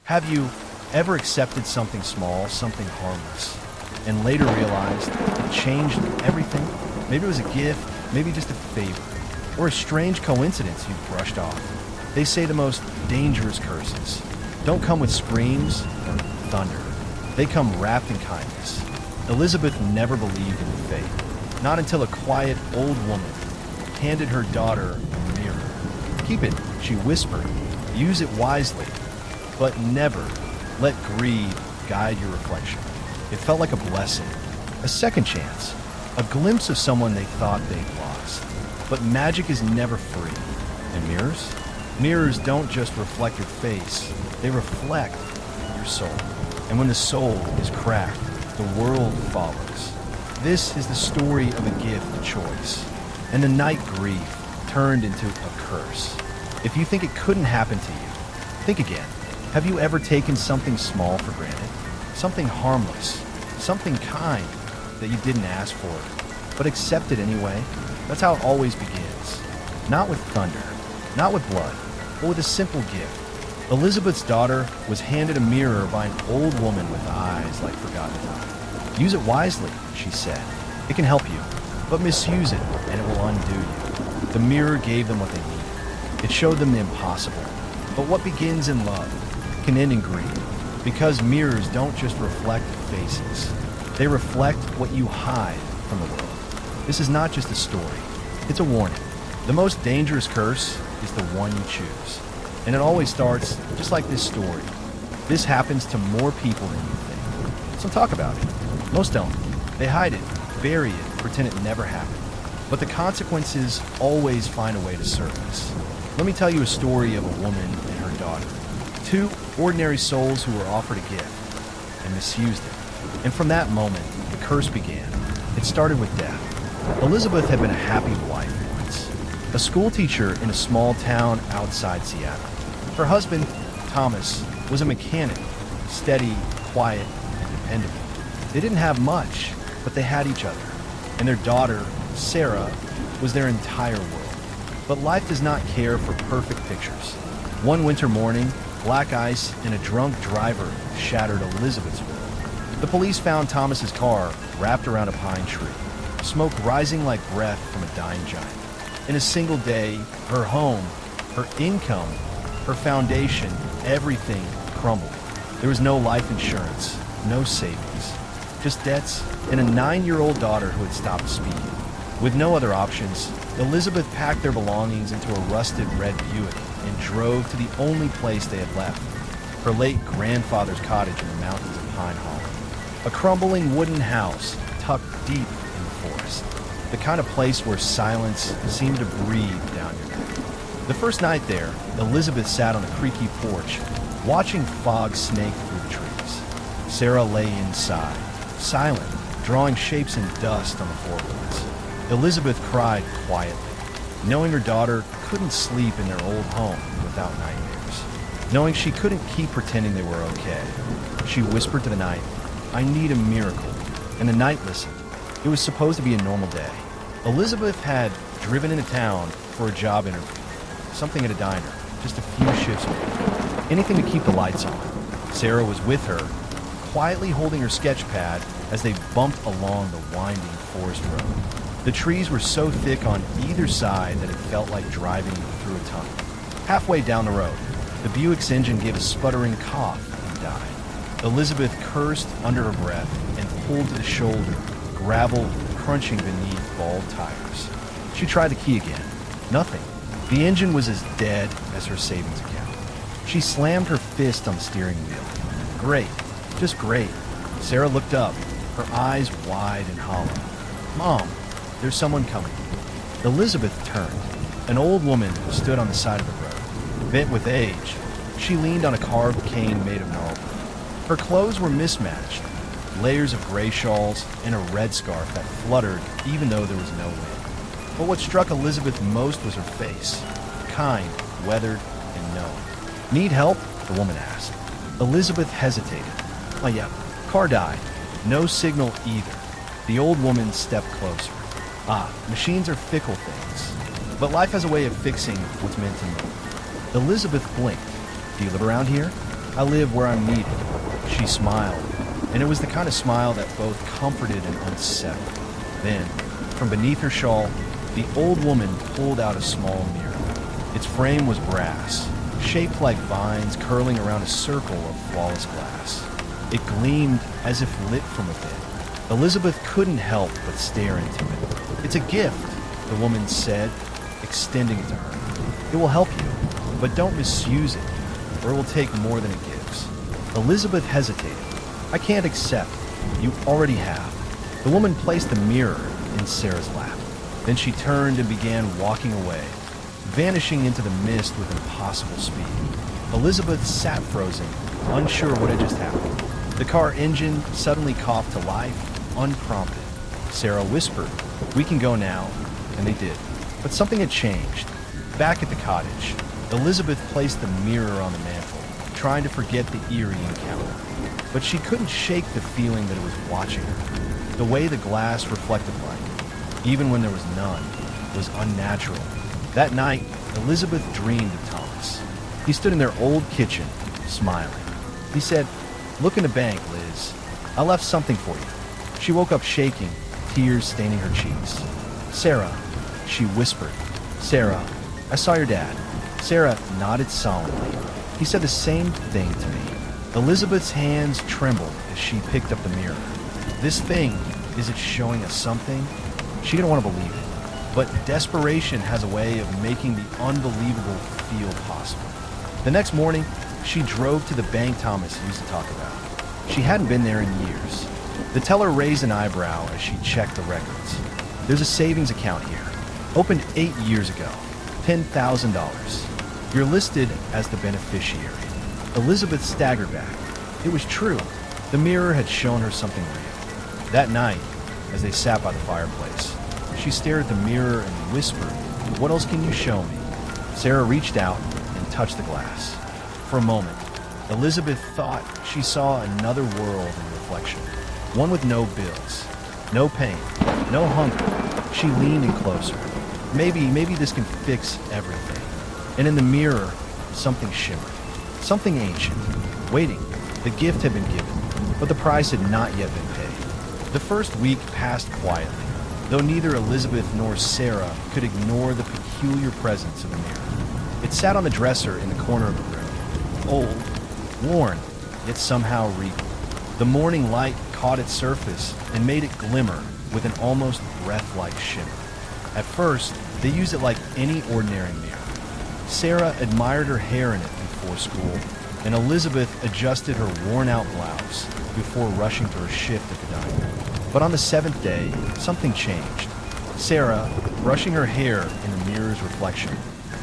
Have you ever accepted something small, something harmless, and later realized it changed everything? Maybe it was a gift, maybe just a favor, or a strange coincidence you brushed off. They say the most dangerous curses don't come with screams or thunder. They come wrapped in kindness. Elizabeth never believed in fate, not until a quiet old woman handed her daughter a mirror. "Keep it," she whispered. "Use it wisely, but never let greed guide your reflection." It felt like a blessing, a second chance, a glimpse of someone they thought they'd lost. But magic is never free. And mirrors? Mirrors don't just reflect your face, they reflect your soul. And when the soul is cracked, the world follows. This is the story of a gift choice, and the night grief turned into a curse. If you think it couldn't happen to you, think again. Have you ever taken something small for granted? Something harmless, something kind that you didn't ask for, but accepted anyway? That's how it always begins. Not with thunder, not with blood, but with a simple gift. Elizabeth's daughter was handed a mirror by an old woman with eyes like forgotten time. "Use it wisely," she said. "It can help you, but misuse it and it will undo you." The mirror gave them what they needed. It showed them the impossible. But what begins in love can end in greed, because mirrors don't just reflect faces. They reflect what you hide from the world. This is not just a story, it's a warning. The most dangerous curse is the one you choose. And it always starts just like this story. This happens to more people than you think. So talk about it. Most don't. They hide it, bury it, pretend it never happened. But the consequences always find a way to surface. Let me tell you a story of a woman and her daughter. Two ordinary souls who were offered a gift and misused it. And from that moment, the curse began. It started with death. Elizabeth had been a happy wife once, a school teacher in a small town outside Seattle. Her husband, Thomas, was a mechanic, steady, quiet, and dependable. They didn't have much, but they had each other. And their daughter, Sarah, was their entire world. But life does not care for perfect pictures. One winter morning, black ice and a drunk driver shattered Elizabeth's world. The police found Thomas's car wrapped around a pine tree, smoke rising like breath from a dying giant. In a single day, her home, her income, her foundation, everything crumbled. There was no life insurance, no savings, just debts and a 9-year-old daughter who had stopped speaking. With no other options, Elizabeth packed their belongings into a rusted red Buick and drove to the only place they had left, her late grandfather's cottage in the mountains of Pine Hollow. A crumbling wooden house tucked deep in the forest, the kind of place where silence seemed to breathe down your neck. The first night there, Elizabeth sat on a creaky porch, watching fog snake through the trees. Sarah lay inside, silent, drawing shapes in dust on the floorboards. Elizabeth cried quietly, knowing her daughter couldn't sleep in their old home without nightmares. Knowing she couldn't keep pretending they were okay, she whispered to the night, "I need a miracle." And the night listened. It was supposed to be a normal day. Elizabeth had driven into town for a job interview, something at a diner, just a few shifts away. Anything to keep the lights on. Sarah was with her, quietly holding her sketch pad as they bumped along the winding forest road. The trees were so thick on either side that it felt like driving through a tunnel. Halfway down the road, the Buick's engine gave a sputtering cough and died. Elizabeth cursed under her breath and pulled to the shoulder, gravel crunching beneath bald tires. She tried the key again. Nothing. The engine was as dead as her savings account. She slammed her fist on the steering wheel. Great. Just great. Sarah looked up, her eyes wide and hollow. "Mom, there's someone coming." Elizabeth turned. An old woman stood on the side of the road. Bent with age, she leaned on a carved cane made of gnarled wood. Her clothes were mismatched, layers of gray shawls and a red scarf that fluttered even though there was no wind. But what struck Elizabeth most was her face, kind, weathered, and knowing. "Need help?" the woman asked. Elizabeth hesitated. "Oh yeah, car died. No signal either." The old woman stepped closer. Machines are fickle things, but life has a way of fixing what's meant to move. Elizabeth blinked. "Do you live around here?" I live where I'm needed." She smiled, and it was the kind of smile that both comforted and unsettled. Then, from beneath her shawl, the old woman pulled out a small mirror. Its frame was brass, shaped like vines curling around a circle of flawless glass. It gleamed as if lit from within. Elizabeth couldn't help but stare into it. "It's a gift," the woman said, extending it to her. "It will help you, but don't misuse it, or it will take more than it gives." Elizabeth hesitated. "I can't accept. You already have." The woman placed the mirror in Sarah's lap. Then she turned and began walking away, vanishing into the mist with impossible speed. Elizabeth sat frozen, unsure what had just happened. The car engine suddenly coughed to life, unprompted. Sarah whispered, "We can go now," and they did. But something had changed. Back at the cottage, Elizabeth placed the mirror on the mantel, trying to forget the eerie encounter. But she couldn't shake the feeling that it was watching her. The way the glass reflected light, even when there was none, was unnatural. That night, Elizabeth dreamed of Thomas. He stood in their old kitchen, smiling. He said, "Look in the bank, Liz. I left something for you." She woke up shaking, tears staining her cheeks. "Sarah," she whispered. "Sarah, I saw your dad." Sarah nodded solemnly. "He said the same thing to me." Elizabeth's hands trembled as she picked up the mirror. This thing, is it showing us something? She didn't want to believe it. But desperation has a way of making the unbelievable feel possible. The next morning, she drove to the bank Thomas used to talk about. She hadn't been there in years. The teller raised an eyebrow as she checked the records. "There's a savings account here. Opened 8 years ago. $10,000. You're listed as the beneficiary." Elizabeth staggered back. It was true. The mirror had shown her something real. That night, as they sat by the fireplace, she stared at the mirror and whispered, "What else can you show me?" Sarah reached out and touched the glass. For a moment, Elizabeth thought she saw another world in reflection. One with no bills, no pain, no hunger. She leaned in closer. Maybe this can fix everything. And in the mirror, something shimmered. Something ancient. Waiting. The gift had been given, but the price had not yet been paid. The first week passed quietly, though neither Elizabeth nor Sarah could ignore the peculiar presence of the mirror. It sat on the dresser in the corner of the room. Old, worn, yet somehow regal. The morning light caught its surface and made it glimmer with an almost breath-like shimmer. At first, they used it like any ordinary mirror. Sarah admired her hair in it before school, and Elizabeth adjusted her worn-out blouse before rushing to her shift at the diner. But on the 7th day, something changed. Sarah, brushing her hair in the mirror's reflection,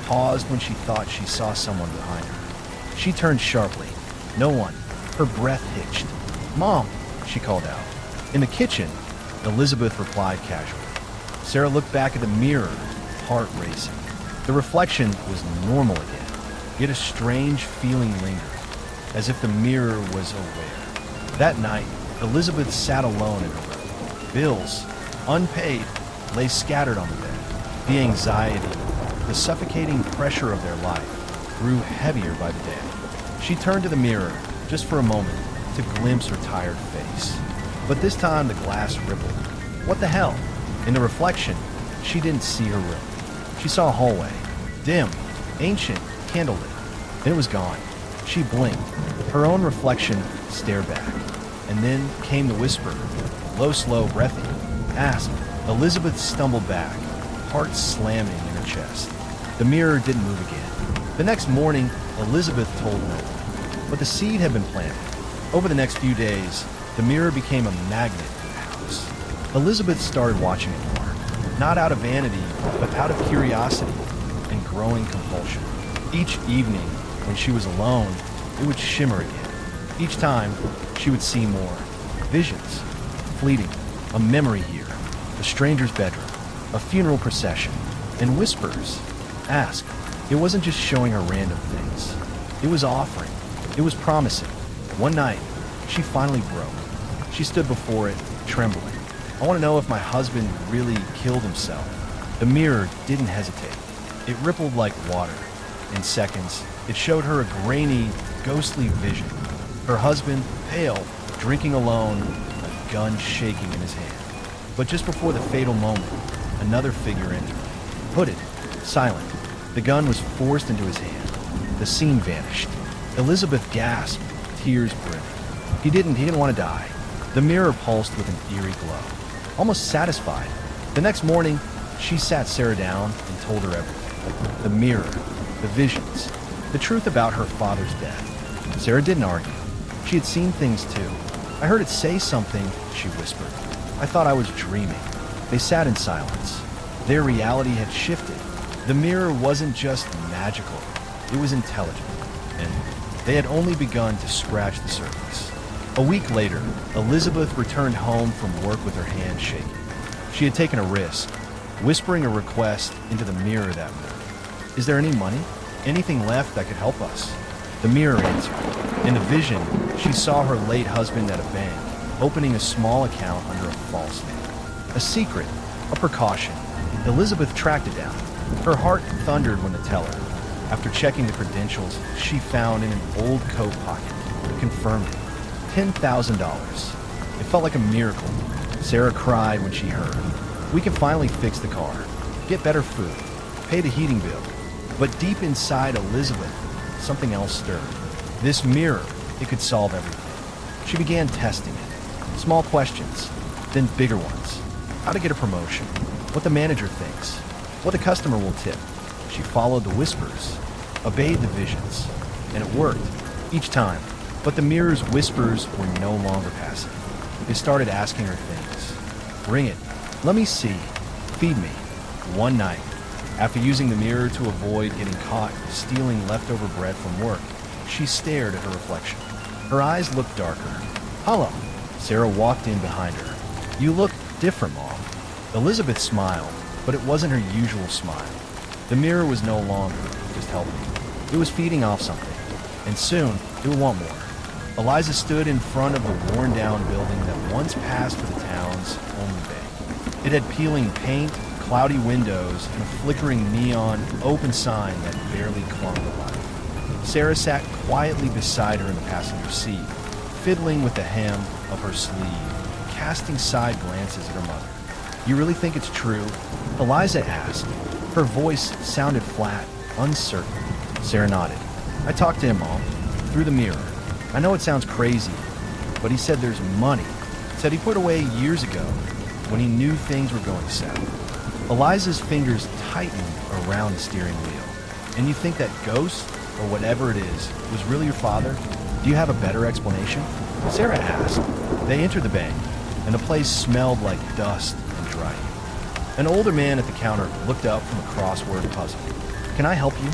paused when she thought she saw someone behind her. She turned sharply. No one. Her breath hitched. "Mom," she called out. In the kitchen, Elizabeth replied casually. Sarah looked back at the mirror, heart racing. The reflection was normal again, yet a strange feeling lingered, as if the mirror was aware. That night, Elizabeth sat alone in her room. Bills, unpaid, lay scattered on the bed. The anxiety, the suffocating pressure of their life grew heavier by the day. She turned to the mirror, just for a moment, to glimpse her tired face. But this time the glass rippled. What the hell? In the reflection, she didn't see her room. She saw a hallway, dim, ancient, candlelit. Then it was gone. She blinked. Her own reflection stared back. And then came the whisper, low, slow, breathy. "Ask." Elizabeth stumbled back, heart slamming in her chest. The mirror didn't move again. The next morning, Elizabeth told no one. But the seed had been planted. Over the next few days, the mirror became a magnet for the house. Elizabeth started watching it more, not out of vanity, but out of curiosity and growing compulsion. Each evening, when she was alone, it would shimmer again. Each time, she would see more. Visions, fleeting, a memory here, a stranger's bedroom, a funeral procession, and whispers. Ask. It wasn't just showing her random things. It was offering. It was promising. One night, she finally broke. She stood before it, trembling. "I want to know if my husband really killed himself." The mirror didn't hesitate. It rippled like water. In seconds, it showed her a grainy, ghostly vision. Her husband, pale, drinking alone, a gun shaking in his hand. But just before the fatal moment, another figure entered. Hooded, silent, the gun was forced into his hand. The scene vanished. Elizabeth gasped, tears brimming. He didn't want to die. The mirror pulsed with an eerie glow. Almost satisfied, the next morning, she sat Sarah down and told her everything. The mirror, the visions, the truth about her father's death. Sarah didn't argue. She had seen things too. I heard it say something, she whispered. I thought I was dreaming. They sat in silence. Their reality had shifted. The mirror wasn't just magical, it was intelligent. And they had only begun to scratch the surface. A week later, Elizabeth returned home from work with her hand shaking. She had taken a risk, whispering a request into the mirror that morning. Is there any money? Anything left that could help us? The mirror answered. In the vision, she saw her late husband at a bank, opening a small account under a false name. A secret, a precaution. Elizabeth tracked it down. Her heart thundered when the teller, after checking the credentials she found in an old coat pocket, confirmed it. $10,000. It felt like a miracle. Sarah cried when she heard. We can finally fix the car, get better food, pay the heating bill. But deep inside Elizabeth, something else stirred. This mirror, it could solve everything. She began testing it. Small questions, then bigger ones. How to get a promotion, what the manager thinks, what the customer will tip. She followed the whispers, obeyed the visions, and it worked, each time. But the mirror's whispers were no longer passive. They started asking her things. Bring it. Let me see. Feed me. One night, after using the mirror to avoid getting caught stealing leftover bread from work, she stared at her reflection. Her eyes looked darker. Hello. Sarah walked in behind her. You look different, Mom. Elizabeth smiled, but it wasn't her usual smile. The mirror was no longer just helping. It was feeding off something. And soon, it would want more. Eliza stood in front of the worn-down building that once passed for the town's only bank. It had peeling paint, cloudy windows, and a flickering neon open sign that barely clung to life. Sarah sat quietly beside her in the passenger seat, fiddling with the hem of her sleeve, casting side glances at her mother. You really think it's true? Eliza asked. Her voice sounded flat, uncertain. Sarah nodded. I talked to him, Mom, through the mirror. I know it sounds crazy, but he said there's money. Said he put away years ago when he knew things were going south. Eliza's fingers tightened around the steering wheel. And you think that ghost, or whatever it is, was really your father? Do you have a better explanation? Sarah asked. They entered the bank, and the place smelled like dust and dry. An older man at the counter looked up from a crossword puzzle. Can I help you?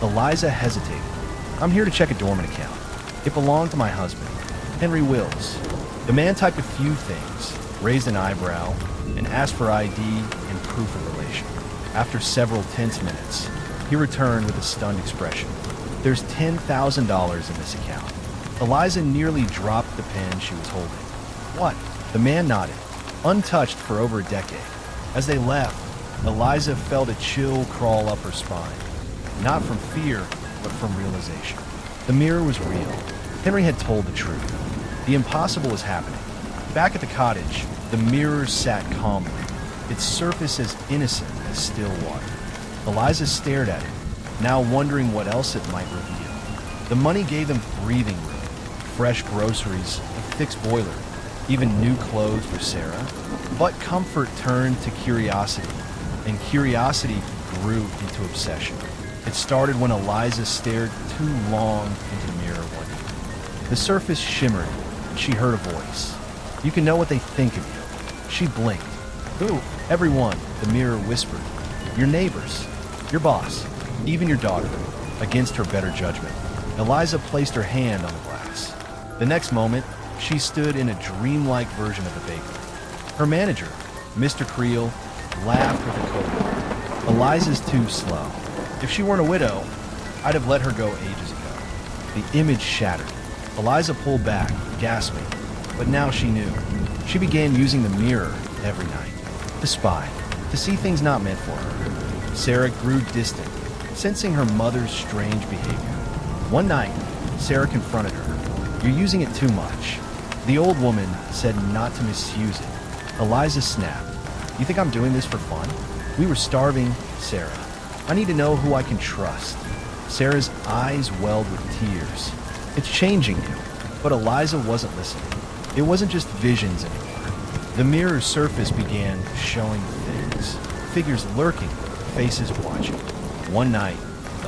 Eliza hesitated. I'm here to check a dormant account. It belonged to my husband, Henry Wills. The man typed a few things, raised an eyebrow, and asked for ID and proof of relation. After several tense minutes, he returned with a stunned expression. There's $10,000 in this account. Eliza nearly dropped the pen she was holding. What? The man nodded, untouched for over a decade. As they left, Eliza felt a chill crawl up her spine. Not from fear, but from realization. The mirror was real. Henry had told the truth. The impossible was happening. Back at the cottage, the mirror sat calmly, its surface as innocent as still water. Eliza stared at it, now wondering what else it might reveal. The money gave them breathing room, fresh groceries, a fixed boiler, even new clothes for Sarah. But comfort turned to curiosity, and curiosity grew into obsession. It started when Eliza stared too long into the mirror one evening. The surface shimmered, and she heard a voice. You can know what they think of you. She blinked. Who? Everyone, the mirror whispered. Your neighbors, your boss, even your daughter. Against her better judgment, Eliza placed her hand on the glass. The next moment, she stood in a dreamlike version of the bakery. Her manager, Mr. Creel, laughed with a cold. Eliza's too slow. If she weren't a widow, I'd have let her go ages ago. The image shattered. Eliza pulled back, gasping. But now she knew. She began using the mirror every night. To spy, to see things not meant for her. Sarah grew distant, sensing her mother's strange behavior. One night, Sarah confronted her. "You're using it too much." The old woman said not to misuse it. Eliza snapped. "You think I'm doing this for fun? We were starving, Sarah. I need to know who I can trust." Sarah's eyes welled with tears. "It's changing you." But Eliza wasn't listening. It wasn't just visions anymore. The mirror's surface began showing things. Figures lurking, faces watching. One night,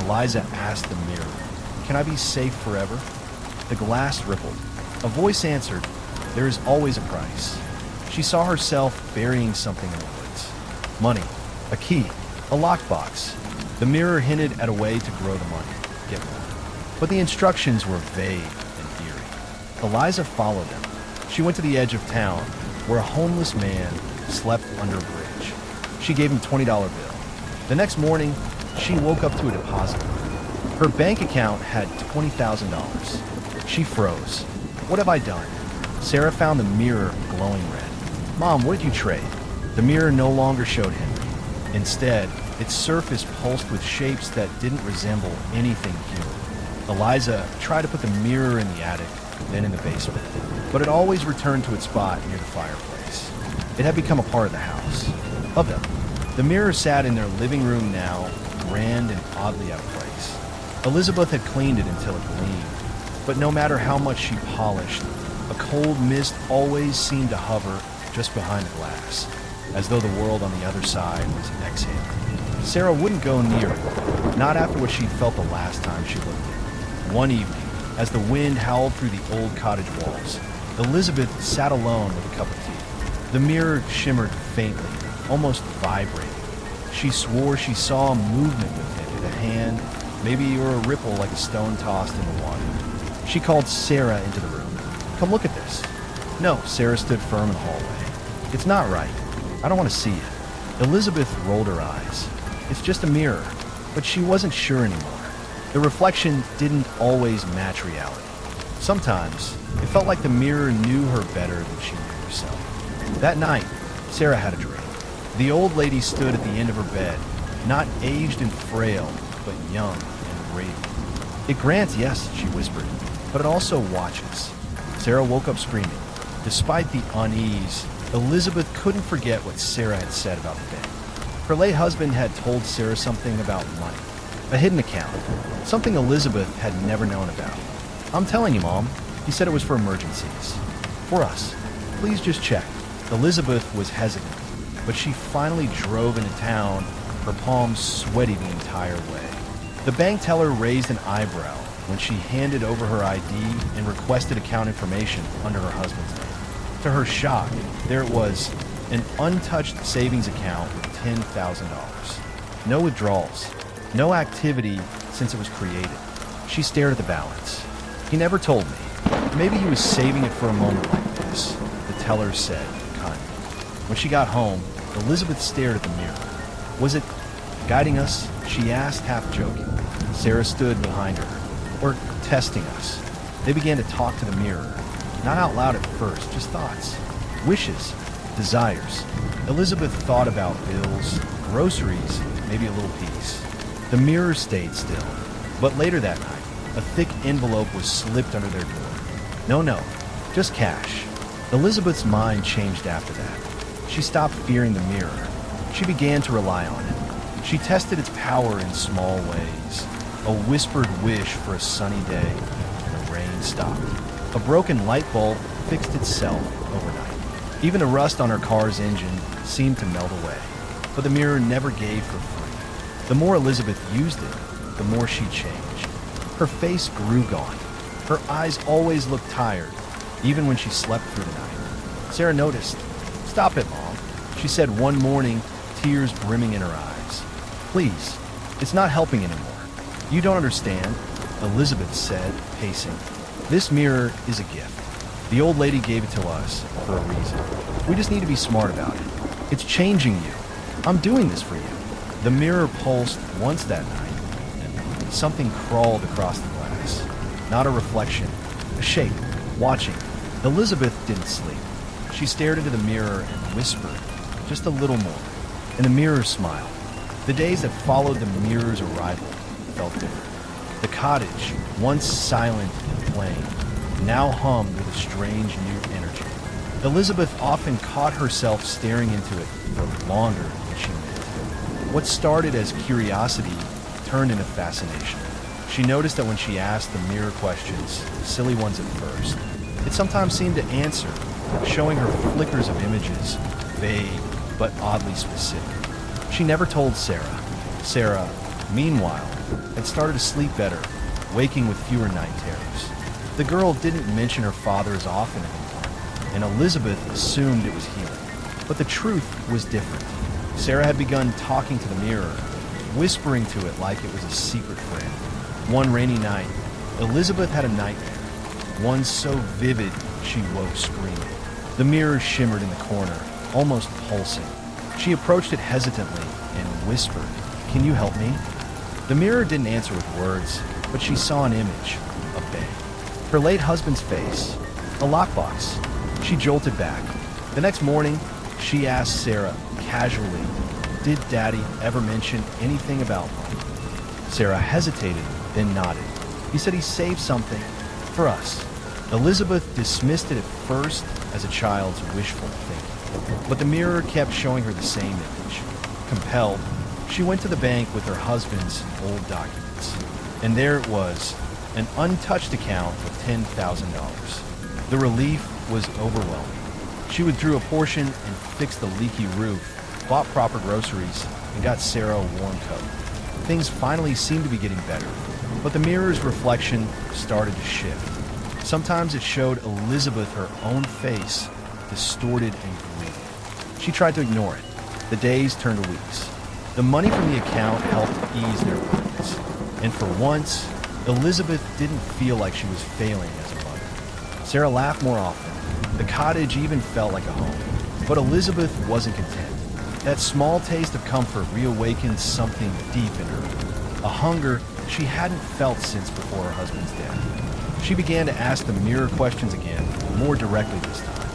Eliza asked the mirror, "Can I be safe forever?" The glass rippled. A voice answered, "There is always a price." She saw herself burying something in the woods. Money, a key, a lockbox. The mirror hinted at a way to grow the money, get more. But the instructions were vague and eerie. Eliza followed them. She went to the edge of town, where a homeless man slept under a bridge. She gave him a $20 bill. The next morning, she woke up to a deposit. Her bank account had $20,000. She froze. "What have I done?" Sarah found the mirror glowing red. "Mom, what did you trade?" The mirror no longer showed Henry. Instead, its surface pulsed with shapes that didn't resemble anything human. Eliza tried to put the mirror in the attic, then in the basement, but it always returned to its spot near the fireplace. It had become a part of the house. Of them. The mirror sat in their living room now, grand and oddly out of place. Elizabeth had cleaned it until it gleamed, but no matter how much she polished, a cold mist always seemed to hover just behind the glass, as though the world on the other side was exhaling. Sarah wouldn't go near it, not after what she'd felt the last time she looked at it. One evening, as the wind howled through the old cottage walls, Elizabeth sat alone with a cup of tea. The mirror shimmered faintly, almost vibrating. She swore she saw movement within it, a hand, maybe, or a ripple like a stone tossed in the water. She called Sarah into the room. "Come look at this." "No," Sarah stood firm in the hallway. "It's not right. I don't want to see it." Elizabeth rolled her eyes. "It's just a mirror." But she wasn't sure anymore. The reflection didn't always match reality. Sometimes, it felt like the mirror knew her better than she knew herself. That night, Sarah had a dream. The old lady stood at the end of her bed, not aged and frail, but young and radiant. "It grants, yes," she whispered, "but it also watches." Sarah woke up screaming. Despite the unease, Elizabeth couldn't forget what Sarah had said about the bank. Her late husband had told Sarah something about money, a hidden account, something Elizabeth had never known about. "I'm telling you, Mom," he said, "it was for emergencies. For us. Please just check." Elizabeth was hesitant, but she finally drove into town, her palms sweaty the entire way. The bank teller raised an eyebrow when she handed over her ID and requested account information under her husband's name. To her shock, there it was, an untouched savings account with $10,000. No withdrawals, no activity since it was created. She stared at the balance. "He never told me. Maybe he was saving it for a moment like this," the teller said kindly. When she got home, Elizabeth stared at the mirror. "Was it guiding us?" she asked, half joking. Sarah stood behind her. "Or testing us." They began to talk to the mirror. Not out loud at first, just thoughts. Wishes. Desires. Elizabeth thought about bills, groceries, maybe a little peace. The mirror stayed still. But later that night, a thick envelope was slipped under their door. No, just cash. Elizabeth's mind changed after that. She stopped fearing the mirror. She began to rely on it. She tested its power in small ways. A whispered wish for a sunny day, and the rain stopped. A broken light bulb fixed itself overnight. Even the rust on her car's engine seemed to melt away. But the mirror never gave for free. The more Elizabeth used it, the more she changed. Her face grew gaunt. Her eyes always looked tired, even when she slept through the night. Sarah noticed. "Stop it, Mom," she said one morning, tears brimming in her eyes. "Please, it's not helping anymore." "You don't understand," Elizabeth said, pacing. "This mirror is a gift. The old lady gave it to us for a reason. We just need to be smart about it. It's changing you. I'm doing this for you." The mirror pulsed once that night, and something crawled across the glass. Not a reflection, a shape, watching. Elizabeth didn't sleep. She stared into the mirror and whispered, just a little more. And the mirror smiled. The days that followed the mirror's arrival felt different. The cottage, once silent and plain, now hummed with a strange new energy. Elizabeth often caught herself staring into it for longer than she meant. What started as curiosity turned into fascination. She noticed that when she asked the mirror questions, silly ones at first, it sometimes seemed to answer, showing her flickers of images, vague but oddly specific. She never told Sarah. Sarah, meanwhile, had started to sleep better, waking with fewer night terrors. The girl didn't mention her father as often anymore, and Elizabeth assumed it was healing. But the truth was different. Sarah had begun talking to the mirror, whispering to it like it was a secret friend. One rainy night, Elizabeth had a nightmare, one so vivid she woke screaming. The mirror shimmered in the corner, almost pulsing. She approached it hesitantly and whispered, "Can you help me?" The mirror didn't answer with words, but she saw an image, a bed. Her late husband's face, a lockbox. She jolted back. The next morning, she asked Sarah casually, "Did Daddy ever mention anything about money?" Sarah hesitated, then nodded. "He said he saved something for us." Elizabeth dismissed it at first as a child's wishful thinking, but the mirror kept showing her the same image. Compelled, she went to the bank with her husband's old documents, and there it was, an untouched account of $10,000. The relief was overwhelming. She withdrew a portion and fixed the leaky roof, bought proper groceries, and got Sarah a warm coat. Things finally seemed to be getting better, but the mirror's reflection started to shift. Sometimes it showed Elizabeth her own face, distorted and green. She tried to ignore it. The days turned to weeks. The money from the account helped ease their burdens. And for once, Elizabeth didn't feel like she was failing as a mother. Sarah laughed more often. The cottage even felt like a home. But Elizabeth wasn't content. That small taste of comfort reawakened something deep in her, a hunger she hadn't felt since before her husband's death. She began to ask the mirror questions again, more directly this time.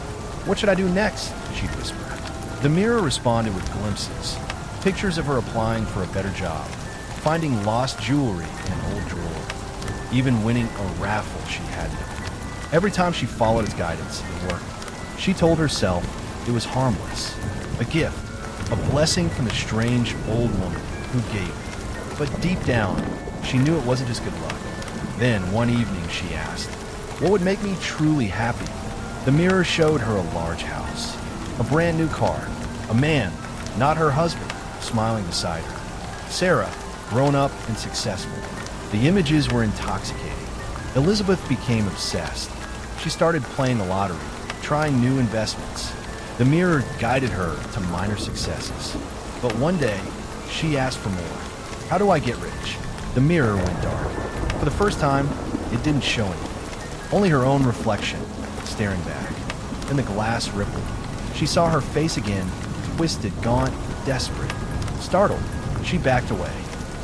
"What should I do next?" she'd whisper. The mirror responded with glimpses, pictures of her applying for a better job, finding lost jewelry in an old drawer, even winning a raffle she had known. Every time she followed its guidance, it worked. She told herself it was harmless, a gift, a blessing from the strange old woman who gave it. But deep down, she knew it wasn't just good luck. Then, one evening, she asked, "What would make me truly happy?" The mirror showed her a large house, a brand new car, a man, not her husband, smiling beside her. Sarah, grown up and successful. The images were intoxicating. Elizabeth became obsessed. She started playing the lottery, trying new investments. The mirror guided her to minor successes. But one day, she asked for more. "How do I get rich?" The mirror went dark. For the first time, it didn't show anything. Only her own reflection, staring back. Then the glass rippled. She saw her face again, twisted, gaunt, desperate. Startled, she backed away.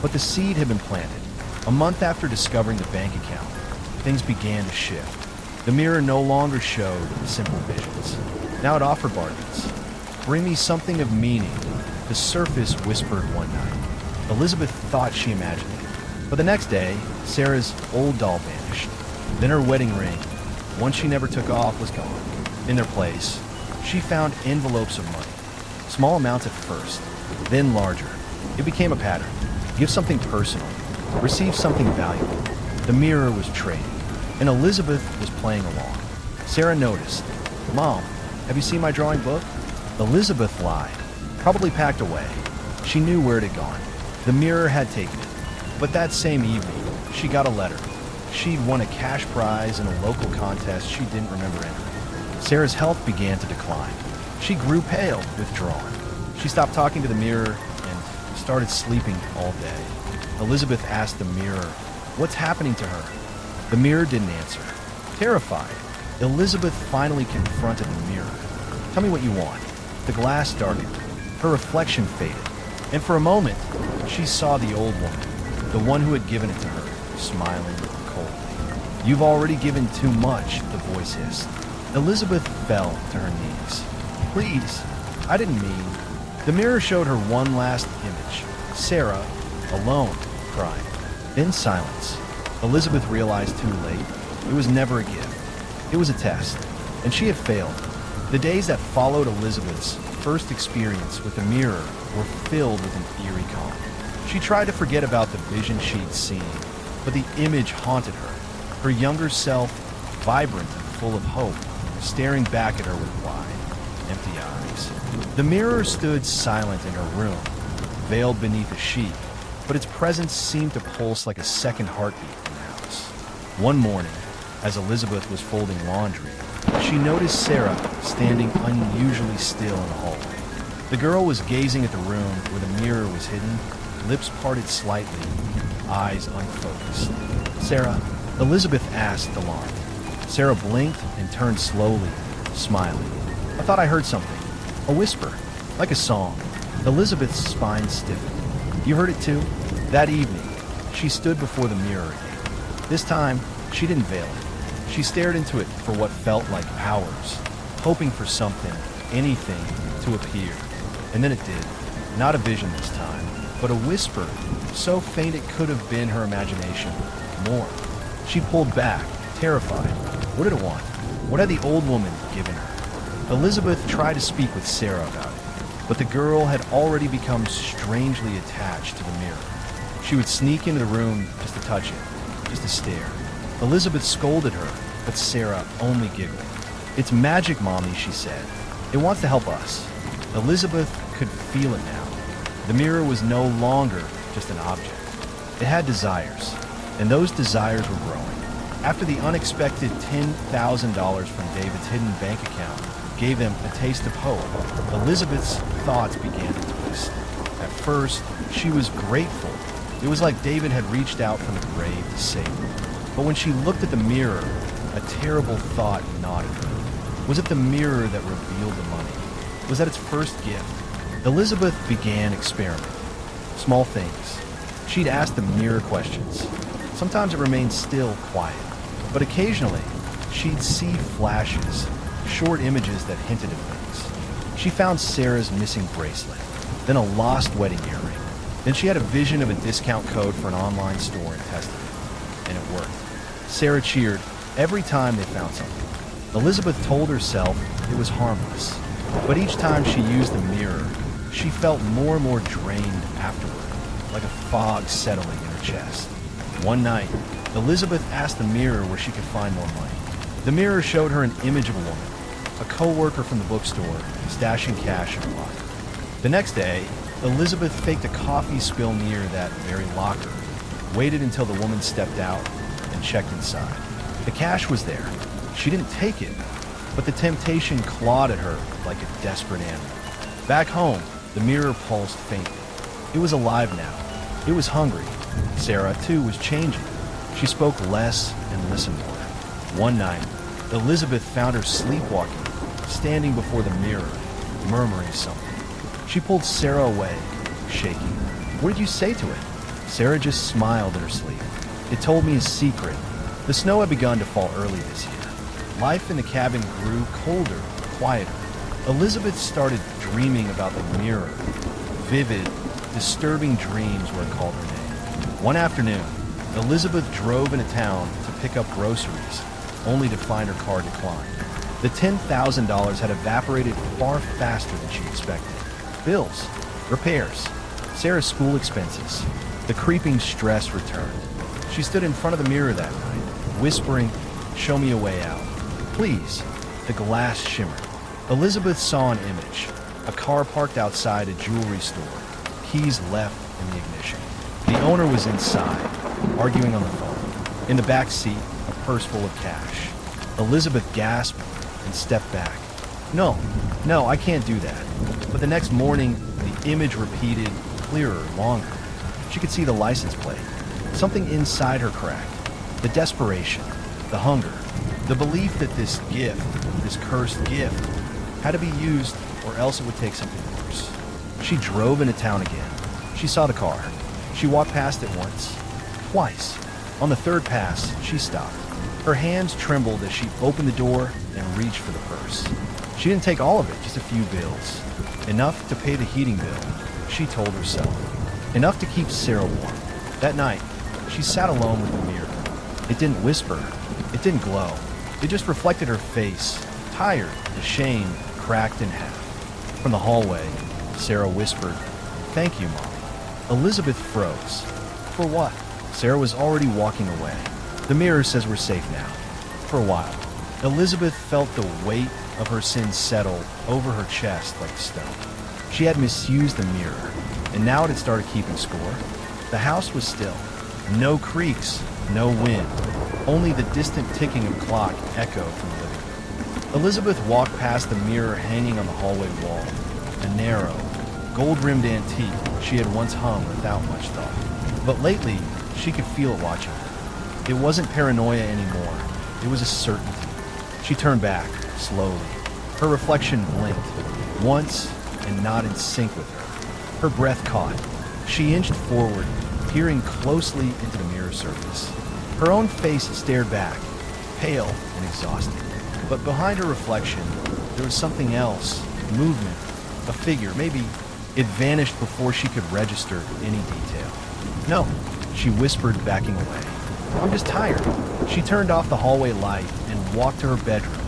But the seed had been planted. A month after discovering the bank account, things began to shift. The mirror no longer showed simple visions. Now it offered bargains. "Bring me something of meaning," the surface whispered one night. Elizabeth thought she imagined it. But the next day, Sarah's old doll vanished. Then her wedding ring, one she never took off, was gone. In their place, she found envelopes of money. Small amounts at first, then larger. It became a pattern. Give something personal. Receive something valuable. The mirror was trading, and Elizabeth was playing along. Sarah noticed. "Mom, have you seen my drawing book?" Elizabeth lied. Probably packed away. She knew where it had gone. The mirror had taken it. But that same evening, she got a letter. She'd won a cash prize in a local contest she didn't remember entering. Sarah's health began to decline. She grew pale, withdrawn. She stopped talking to the mirror and started sleeping all day. Elizabeth asked the mirror, "What's happening to her?" The mirror didn't answer. Terrified, Elizabeth finally confronted the mirror. "Tell me what you want." The glass darkened. Her reflection faded. And for a moment, she saw the old woman, the one who had given it to her, smiling coldly. "You've already given too much," the voice hissed. Elizabeth fell to her knees. "Please, I didn't mean." The mirror showed her one last image. Sarah, alone, crying. Then silence. Elizabeth realized too late. It was never a gift. It was a test, and she had failed. The days that followed Elizabeth's first experience with the mirror were filled with an eerie calm. She tried to forget about the vision she'd seen, but the image haunted her. Her younger self, vibrant and full of hope, staring back at her with wide, empty eyes. The mirror stood silent in her room, veiled beneath a sheet, but its presence seemed to pulse like a second heartbeat in the house. One morning, as Elizabeth was folding laundry, she noticed Sarah standing unusually still in the hallway. The girl was gazing at the room where the mirror was hidden, lips parted slightly, eyes unfocused. "Sarah," Elizabeth asked, alarmed. Sarah blinked and turned slowly, smiling. "I thought I heard something. A whisper, like a song." Elizabeth's spine stiffened. "You heard it too?" That evening, she stood before the mirror again. This time, she didn't veil it. She stared into it for what felt like hours, hoping for something, anything, to appear. And then it did. Not a vision this time, but a whisper, so faint it could have been her imagination. More. She pulled back, terrified. What did it want? What had the old woman given her? Elizabeth tried to speak with Sarah about it, but the girl had already become strangely attached to the mirror. She would sneak into the room just to touch it, just to stare. Elizabeth scolded her, but Sarah only giggled. "It's magic, Mommy," she said. "It wants to help us." Elizabeth could feel it now. The mirror was no longer just an object. It had desires, and those desires were growing. After the unexpected $10,000 from David's hidden bank account gave them a taste of hope, Elizabeth's thoughts began to twist. At first, she was grateful. It was like David had reached out from the grave to save her. But when she looked at the mirror, a terrible thought gnawed at her. Was it the mirror that revealed the money? Was that its first gift? Elizabeth began experimenting. Small things. She'd ask the mirror questions. Sometimes it remained still, quiet. But occasionally, she'd see flashes, short images that hinted at things. She found Sarah's missing bracelet, then a lost wedding earring. Then she had a vision of a discount code for an online store and tested it. And it worked. Sarah cheered every time they found something. Elizabeth told herself it was harmless. But each time she used the mirror, she felt more and more drained afterward, like a fog settling in her chest. One night, Elizabeth asked the mirror where she could find more money. The mirror showed her an image of a woman, a co-worker from the bookstore, stashing cash in her locker. The next day, Elizabeth faked a coffee spill near that very locker, waited until the woman stepped out, and checked inside. The cash was there. She didn't take it, but the temptation clawed at her like a desperate animal. Back home, the mirror pulsed faintly. It was alive now. It was hungry. Sarah, too, was changing. She spoke less and listened more. One night, Elizabeth found her sleepwalking, standing before the mirror, murmuring something. She pulled Sarah away, shaking. "What did you say to it?" Sarah just smiled in her sleep. "It told me a secret." The snow had begun to fall early this year. Life in the cabin grew colder, quieter. Elizabeth started dreaming about the mirror. Vivid, disturbing dreams were called her name. One afternoon, Elizabeth drove into town to pick up groceries, only to find her car declined. The $10,000 had evaporated far faster than she expected. Bills, repairs, Sarah's school expenses. The creeping stress returned. She stood in front of the mirror that night, whispering, "Show me a way out. Please." The glass shimmered. Elizabeth saw an image. A car parked outside a jewelry store, keys left in the ignition. The owner was inside, arguing on the phone. In the back seat, a purse full of cash. Elizabeth gasped and stepped back. No, I can't do that." But the next morning, the image repeated, clearer, longer. She could see the license plate. Something inside her cracked. The desperation, the hunger, the belief that this gift, this cursed gift, had to be used or else it would take something worse. She drove into town again. She saw the car. She walked past it once, twice. On the third pass, she stopped. Her hands trembled as she opened the door and reached for the purse. She didn't take all of it, just a few bills. Enough to pay the heating bill, she told herself. Enough to keep Sarah warm. That night, she sat alone with the mirror. It didn't whisper. It didn't glow. It just reflected her face, tired, ashamed, cracked in half. From the hallway, Sarah whispered, "Thank you, Mom." Elizabeth froze. For what? Sarah was already walking away. The mirror says we're safe now. For a while. Elizabeth felt the weight of her sins settle over her chest like a stone. She had misused the mirror, and now it had started keeping score. The house was still. No creaks, no wind. Only the distant ticking of clock echoed from the living room. Elizabeth walked past the mirror hanging on the hallway wall, a narrow, gold-rimmed antique she had once hung without much thought. But lately, she could feel it watching her. It wasn't paranoia anymore. It was a certainty. She turned back, slowly. Her reflection blinked, once and not in sync with her. Her breath caught. She inched forward, peering closely into the mirror surface. Her own face stared back, pale and exhausted. But behind her reflection, there was something else, movement, a figure. Maybe it vanished before she could register any detail. "No," she whispered, backing away. "I'm just tired." She turned off the hallway light and walked to her bedroom,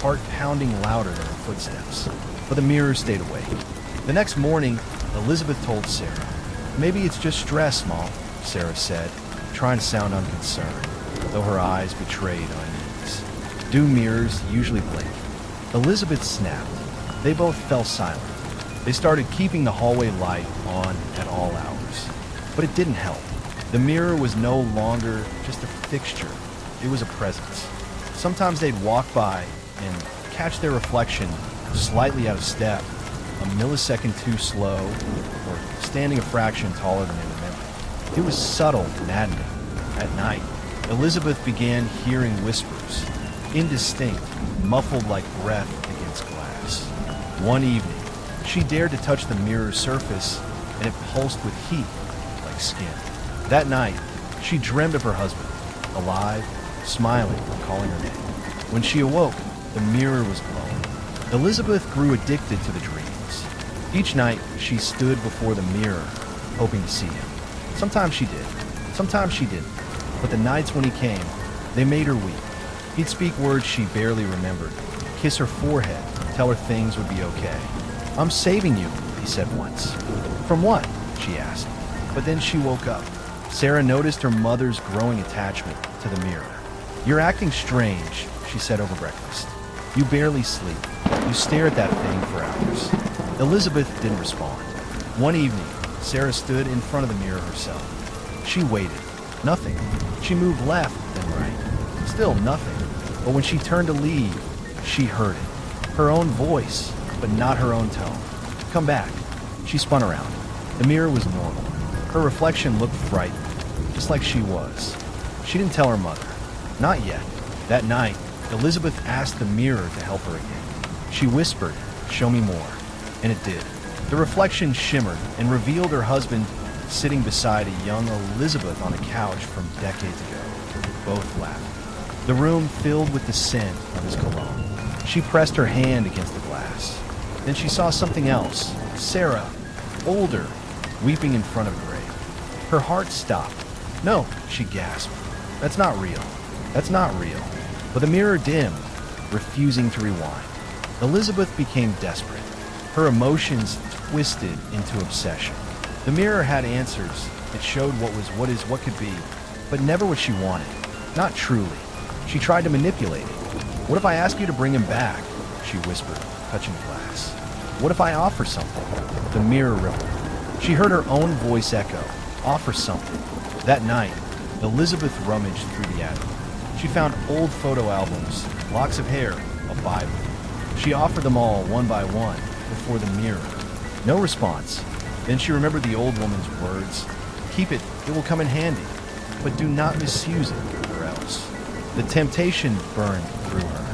heart pounding louder than her footsteps. But the mirror stayed awake. The next morning, Elizabeth told Sarah. "Maybe it's just stress, Mom," Sarah said, trying to sound unconcerned, though her eyes betrayed unease. Do mirrors usually blink? Elizabeth snapped. They both fell silent. They started keeping the hallway light on at all hours. But it didn't help. The mirror was no longer just a fixture. It was a presence. Sometimes they'd walk by and catch their reflection slightly out of step, a millisecond too slow, or standing a fraction taller than they remembered. It was subtle, maddening. At night, Elizabeth began hearing whispers, indistinct, muffled like breath against glass. One evening, she dared to touch the mirror's surface, and it pulsed with heat, like skin. That night, she dreamed of her husband, alive, smiling, calling her name. When she awoke, the mirror was glowing. Elizabeth grew addicted to the dreams. Each night, she stood before the mirror, hoping to see him. Sometimes she did. Sometimes she didn't. But the nights when he came, they made her weep. He'd speak words she barely remembered, kiss her forehead, tell her things would be okay. "I'm saving you," he said once. "From what?" she asked. But then she woke up. Sarah noticed her mother's growing attachment to the mirror. "You're acting strange," she said over breakfast. "You barely sleep. You stare at that thing for hours." Elizabeth didn't respond. One evening, Sarah stood in front of the mirror herself. She waited. Nothing. She moved left, then right. Still nothing. But when she turned to leave, she heard it. Her own voice, but not her own tone. "Come back." She spun around. The mirror was normal. Her reflection looked frightened, just like she was. She didn't tell her mother. Not yet. That night, Elizabeth asked the mirror to help her again. She whispered, "Show me more." And it did. The reflection shimmered and revealed her husband sitting beside a young Elizabeth on a couch from decades ago. Both laughed. The room filled with the scent of his cologne. She pressed her hand against the glass. Then she saw something else. Sarah, older, weeping in front of a grave. Her heart stopped. "No," she gasped. "That's not real. That's not real." But the mirror dimmed, refusing to rewind. Elizabeth became desperate. Her emotions twisted into obsession. The mirror had answers. It showed what could be, but never what she wanted. Not truly. She tried to manipulate it. "What if I ask you to bring him back?" she whispered, touching the glass. "What if I offer something?" The mirror rippled. She heard her own voice echo. Offer something. That night, Elizabeth rummaged through the attic. She found old photo albums, locks of hair, a Bible. She offered them all one by one before the mirror. No response. Then she remembered the old woman's words. "Keep it, it will come in handy. But do not misuse it, or else." The temptation burned through her.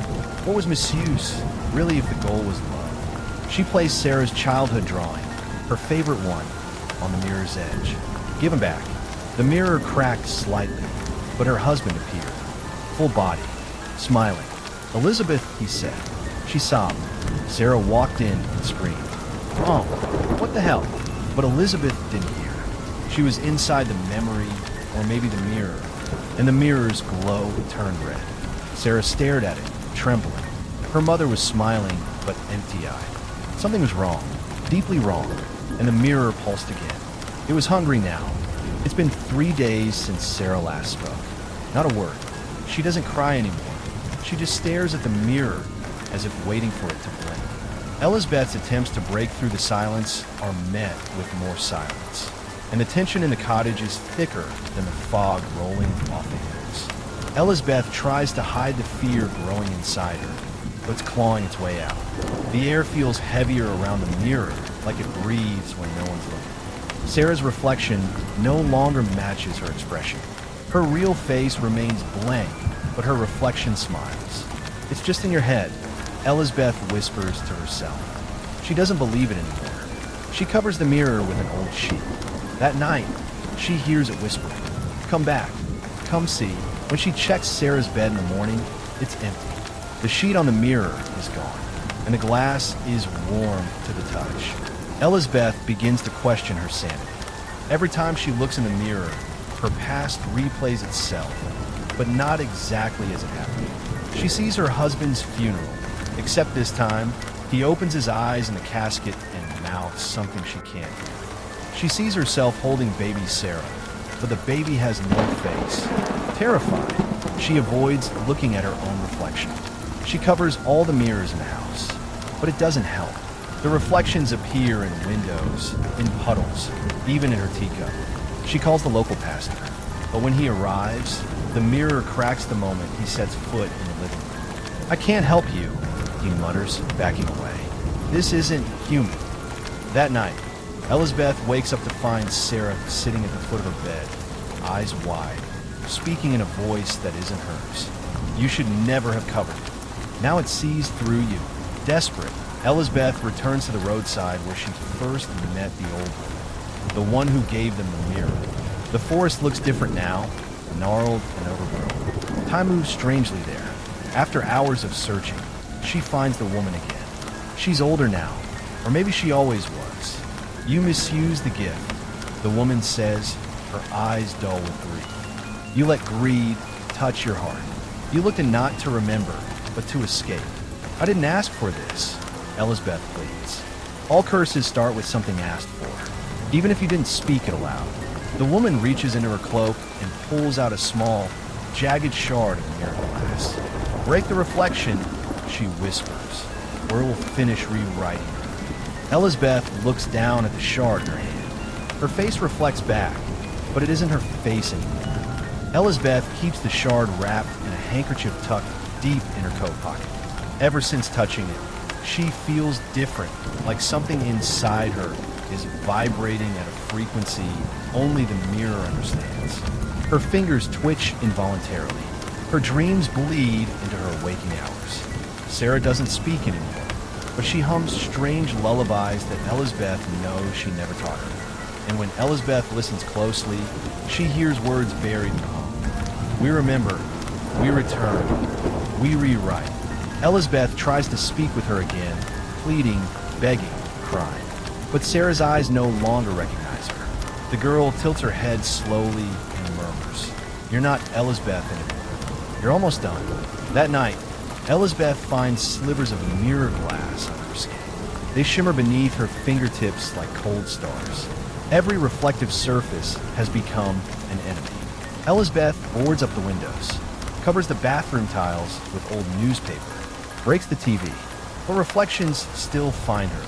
What was misuse, really, if the goal was love? She placed Sarah's childhood drawing, her favorite one, on the mirror's edge. "Give him back." The mirror cracked slightly, but her husband appeared, full body, smiling. "Elizabeth," he said. She sobbed. Sarah walked in and screamed. "Mom, what the hell?" But Elizabeth didn't hear. She was inside the memory, or maybe the mirror, and the mirror's glow turned red. Sarah stared at it, trembling. Her mother was smiling, but empty-eyed. Something was wrong, deeply wrong, and the mirror pulsed again. It was hungry now. It's been 3 days since Sarah last spoke. Not a word. She doesn't cry anymore. She just stares at the mirror as if waiting for it to blink. Elizabeth's attempts to break through the silence are met with more silence, and the tension in the cottage is thicker than the fog rolling off the hills. Elizabeth tries to hide the fear growing inside her, but it's clawing its way out. The air feels heavier around the mirror, like it breathes when no one's looking. Sarah's reflection no longer matches her expression. Her real face remains blank, but her reflection smiles. "It's just in your head," Elizabeth whispers to herself. She doesn't believe it anymore. She covers the mirror with an old sheet. That night, she hears it whispering, "Come back, come see." When she checks Sarah's bed in the morning, it's empty. The sheet on the mirror is gone, and the glass is warm to the touch. Elizabeth begins to question her sanity. Every time she looks in the mirror, her past replays itself, but not exactly as it happened. She sees her husband's funeral, except this time, he opens his eyes in the casket and mouths something she can't hear. She sees herself holding baby Sarah, but the baby has no face. Terrified, she avoids looking at her own reflection. She covers all the mirrors in the house, but it doesn't help. The reflections appear in windows, in puddles, even in her teacup. She calls the local pastor, but when he arrives, the mirror cracks the moment he sets foot in the living room. "I can't help you," he mutters, backing away. "This isn't human." That night, Elizabeth wakes up to find Sarah sitting at the foot of her bed, eyes wide, speaking in a voice that isn't hers. "You should never have covered it. Now it sees through you." Desperate, Elizabeth returns to the roadside where she first met the old woman, the one who gave them the mirror. The forest looks different now, gnarled and overgrown. Time moves strangely there. After hours of searching, she finds the woman again. She's older now, or maybe she always was. "You misused the gift," the woman says, her eyes dull with grief. "You let greed touch your heart. You looked not to remember, but to escape." "I didn't ask for this," Elizabeth pleads. All curses start with something asked for, even if you didn't speak it aloud. The woman reaches into her cloak and pulls out a small, jagged shard of mirror glass. "Break the reflection," she whispers, "or it will finish rewriting her." Elizabeth looks down at the shard in her hand. Her face reflects back, but it isn't her face anymore. Elizabeth keeps the shard wrapped in a handkerchief tucked deep in her coat pocket. Ever since touching it, she feels different, like something inside her is vibrating at a frequency only the mirror understands. Her fingers twitch involuntarily. Her dreams bleed into her waking hours. Sarah doesn't speak anymore, but she hums strange lullabies that Elizabeth knows she never taught her. And when Elizabeth listens closely, she hears words buried in the hum. "We remember, we return, we rewrite." Elizabeth tries to speak with her again, pleading, begging, crying. But Sarah's eyes no longer recognize her. The girl tilts her head slowly and murmurs, "You're not Elizabeth anymore. You're almost done." That night, Elizabeth finds slivers of mirror glass on her skin. They shimmer beneath her fingertips like cold stars. Every reflective surface has become an enemy. Elizabeth boards up the windows, covers the bathroom tiles with old newspaper, breaks the TV, but reflections still find her.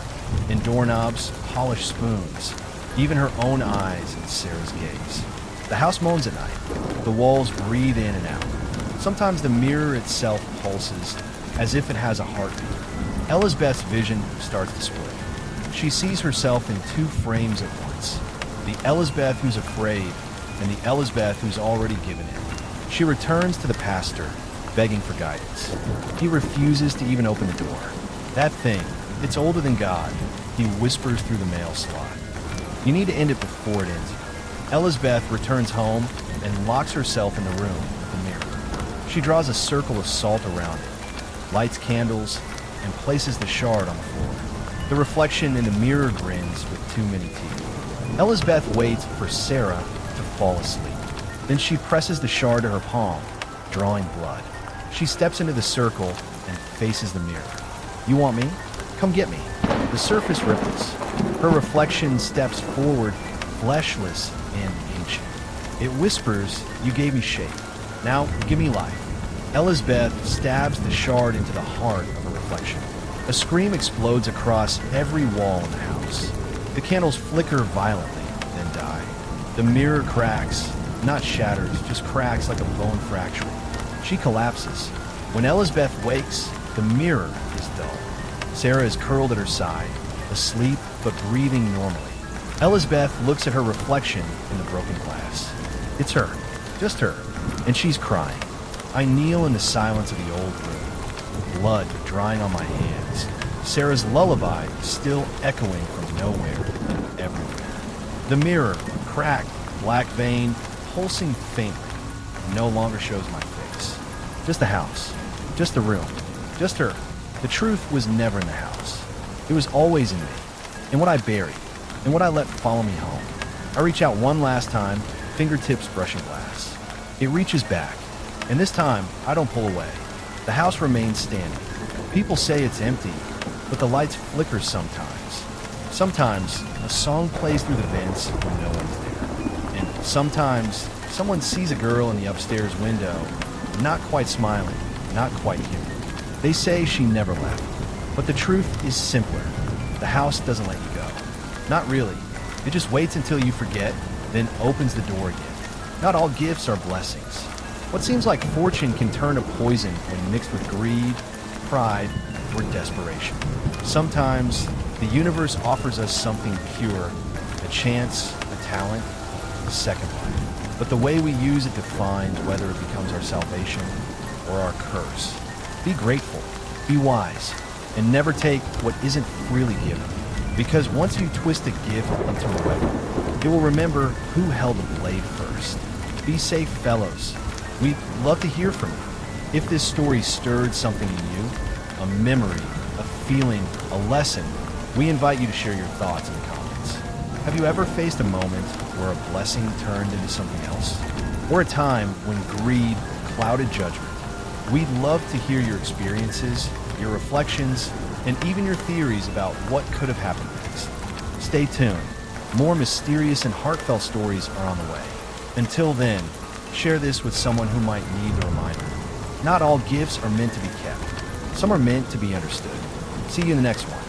In doorknobs, polished spoons, even her own eyes in Sarah's gaze. The house moans at night. The walls breathe in and out. Sometimes the mirror itself pulses, as if it has a heartbeat. Elizabeth's vision starts to split. She sees herself in two frames at once. The Elizabeth who's afraid, and the Elizabeth who's already given in. She returns to the pastor, begging for guidance. He refuses to even open the door. "That thing, it's older than God," he whispers through the mail slot. "You need to end it before it ends you." Elizabeth returns home and locks herself in the room with the mirror. She draws a circle of salt around it, lights candles, and places the shard on the floor. The reflection in the mirror grins with too many teeth. Elizabeth waits for Sarah to fall asleep. Then she presses the shard to her palm, drawing blood. She steps into the circle and faces the mirror. You want me? Come get me. The surface ripples. Her reflection steps forward, fleshless and ancient. It whispers, you gave me shape. Now, give me life. Elizabeth stabs the shard into the heart of her reflection. A scream explodes across every wall in the house. The candles flicker violently, then die. The mirror cracks, not shatters, just cracks like a bone fracture. She collapses. When Elizabeth wakes, the mirror is dull. Sarah is curled at her side, asleep but breathing normally. Elizabeth looks at her reflection in the broken glass. It's her, just her, and she's crying. I kneel in the silence of the old room, blood drying on my hands. Sarah's lullaby still echoing from nowhere and everywhere. The mirror, cracked, black vein, pulsing faintly, no longer shows my face. Just the house, just the room, just her. The truth was never in the house. It was always in me, in what I buried, in what I let follow me home. I reach out one last time, fingertips brushing glass. It reaches back, and this time I don't pull away. The house remains standing. People say it's empty, but the lights flicker sometimes. Sometimes a song plays through the vents when no one's there. And sometimes someone sees a girl in the upstairs window, not quite smiling, not quite human. They say she never left, but the truth is simpler. The house doesn't let you go. Not really. It just waits until you forget, then opens the door again. Not all gifts are blessings. What seems like fortune can turn to poison when mixed with greed, pride, or desperation. Sometimes the universe offers us something pure, a chance, a talent, a second life. But the way we use it defines whether it becomes our salvation or our curse. Be grateful, be wise, and never take what isn't freely given. Because once you twist a gift into a weapon, it will remember who held the blade first. Be safe, fellows. We'd love to hear from you. If this story stirred something in you, a memory, a feeling, a lesson, we invite you to share your thoughts in the comments. Have you ever faced a moment where a blessing turned into something else? Or a time when greed clouded judgment? We'd love to hear your experiences, your reflections, and even your theories about what could have happened next. Stay tuned. More mysterious and heartfelt stories are on the way. Until then, share this with someone who might need the reminder. Not all gifts are meant to be kept. Some are meant to be understood. See you in the next one.